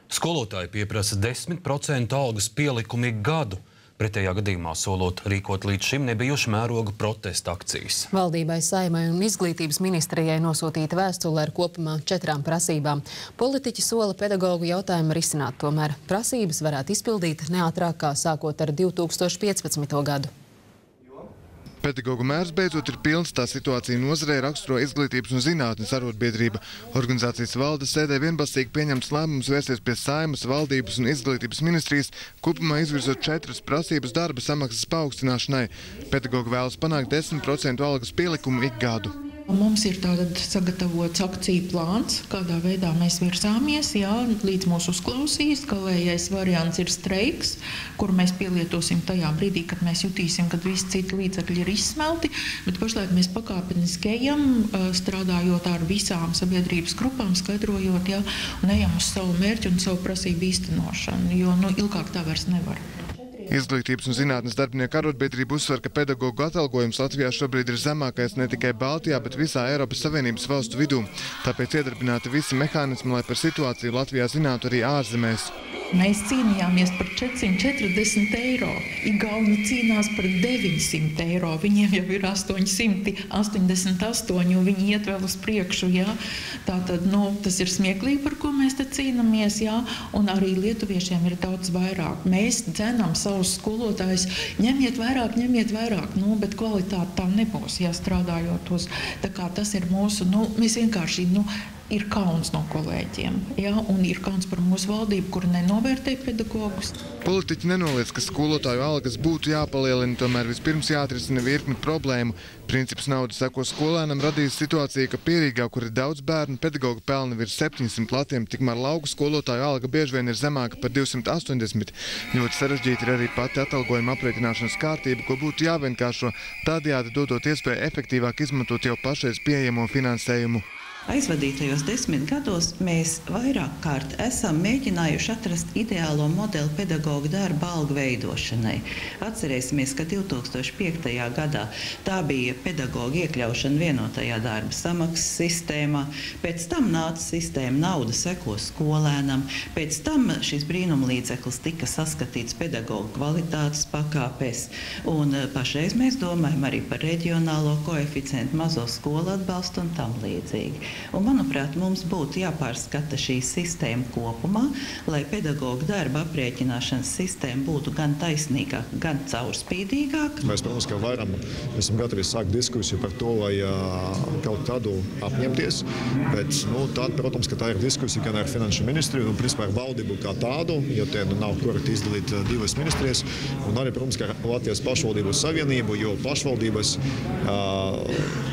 Skolotāji pieprasa 10% algas pielikumu ik gadu. Pretējā gadījumā solot rīkot līdz šim nebijuši mēroga protesta akcijas. Valdībai, Saeimai un Izglītības ministrijai nosūtīta vēstule ar kopumā 4 prasībām. Politiķi sola pedagogu jautājumu risināt, tomēr prasības varētu izpildīt neātrāk kā sākot ar 2015. gadu. Pedagogu mērs beidzot ir pilns, tā situācija nozarē raksturo Izglītības un zinātnes arotbiedrība. Organizācijas valdes sēdē vienbalsīgi pieņemts lēmums vērsties pie Saeimas, Valdības un Izglītības ministrijas, kopumā izvirzot 4 prasības darba samaksas paaugstināšanai. Pedagogi vēlas panākt 10% algas pielikumu ik gadu. Mums ir tātad sagatavots akciju plāns, kādā veidā mēs virzāmies, līdz mūsu uzklausīs. Galējais variants ir streiks, kuru mēs pielietosim tajā brīdī, kad mēs jutīsim, kad visi citi līdzekļi ir izsmelti, bet pašlaik mēs pakāpeniski ejam, strādājot ar visām sabiedrības grupām, skaidrojot, un ejam uz savu mērķu un savu prasību īstenošanu, jo ilgāk tā vairs nevar. Izglītības un zinātnes darbinieku arotbiedrība uzsver, ka pedagogu atalgojums Latvijā šobrīd ir zemākais ne tikai Baltijā, bet visā Eiropas Savienības valstu vidū. Tāpēc iedarbināti visi mehānismi, lai par situāciju Latvijā zinātu arī ārzemēs. Mēs cīnījāmies par 440 eiro. Igauni cīnās par 900 eiro. Viņiem jau ir 888, un viņi iet vēl uz priekšu. Tātad, tas ir smieklīgi, par ko mēs te cīnāmies. Un arī lietuviešiem ir daudz vairāk. Mēs dzenam savus skolotājus. Ņemiet vairāk, bet kvalitāte tā nebūs, strādājot uz. Tā kā tas ir mūsu, mēs vienkārši, ir kauns no kolēģiem, un ir kauns par mūsu valdību, kur nenovērtē pedagogus. Politiķi nenoliedz, ka skolotāju algas būtu jāpalielina, tomēr vispirms jāatrisina virkni problēmu. Princips nauda seko skolēnam radīs situāciju, ka Pierīgā, kur ir daudz bērnu, pedagogi pelna virs 700 latiem, tikmēr lauku skolotāju alga bieži vien ir zemāka par 280. Ļoti sarežģīta ir arī pati atalgojuma aprēķināšanas kārtība, ko būtu jāvienkāršo, tādējādi dodot iespēju efektīvāk izmantot jau pašreiz pieejamo finansējumu. Aizvadītajos 10 gados mēs vairāk kārt esam mēģinājuši atrast ideālo modeli pedagoģu darba algu veidošanai. Atcerēsimies, ka 2005. gadā tā bija pedagoģu iekļaušana vienotajā darba samaksas sistēmā, pēc tam nāca sistēma nauda seko skolēnam, pēc tam šis brīnumlīdzeklis tika saskatīts pedagoģu kvalitātes pakāpēs, un pašreiz mēs domājam arī par reģionālo koeficientu, mazo skolu atbalstu un tam līdzīgi. Un, manuprāt, mums būtu jāpārskata šī sistēma kopumā, lai pedagoģu darba aprēķināšanas sistēma būtu gan taisnīgāka, gan caurspīdīgāka. Mēs, protams, ka varam, esam gatavi sākt diskusiju par to, vai kaut kādu apņemties, bet, tad, protams, ka tā ir diskusija gan ar Finanšu ministriju, un, principā, ar valdību kā tādu, jo te nav korekti izdalīt divas ministrijas, un arī, protams, ka Latvijas pašvaldību savienību, jo pašvaldības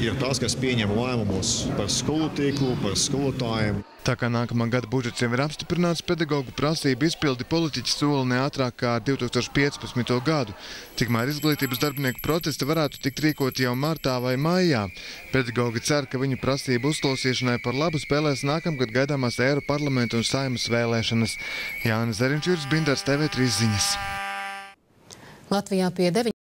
ir tās, kas pieņem lēmumus par skolu tīklu, par skolotājiem. Tā kā nākamā gada budžets jau ir apstiprināts, pedagogu prasību izpildi politiķi sola ne ātrāk kā 2015. gadu. Tikmēr izglītības darbinieku protesti varētu tikt rīkoti jau martā vai maijā. Pedagogi cer, ka viņu prasību uzklausīšanai par labu spēlēs nākamgad gaidāmās Eiroparlamenta un Saeimas vēlēšanas. Jānis Zariņš, Juris Bindars, TV3 ziņas. Latvijā pie 9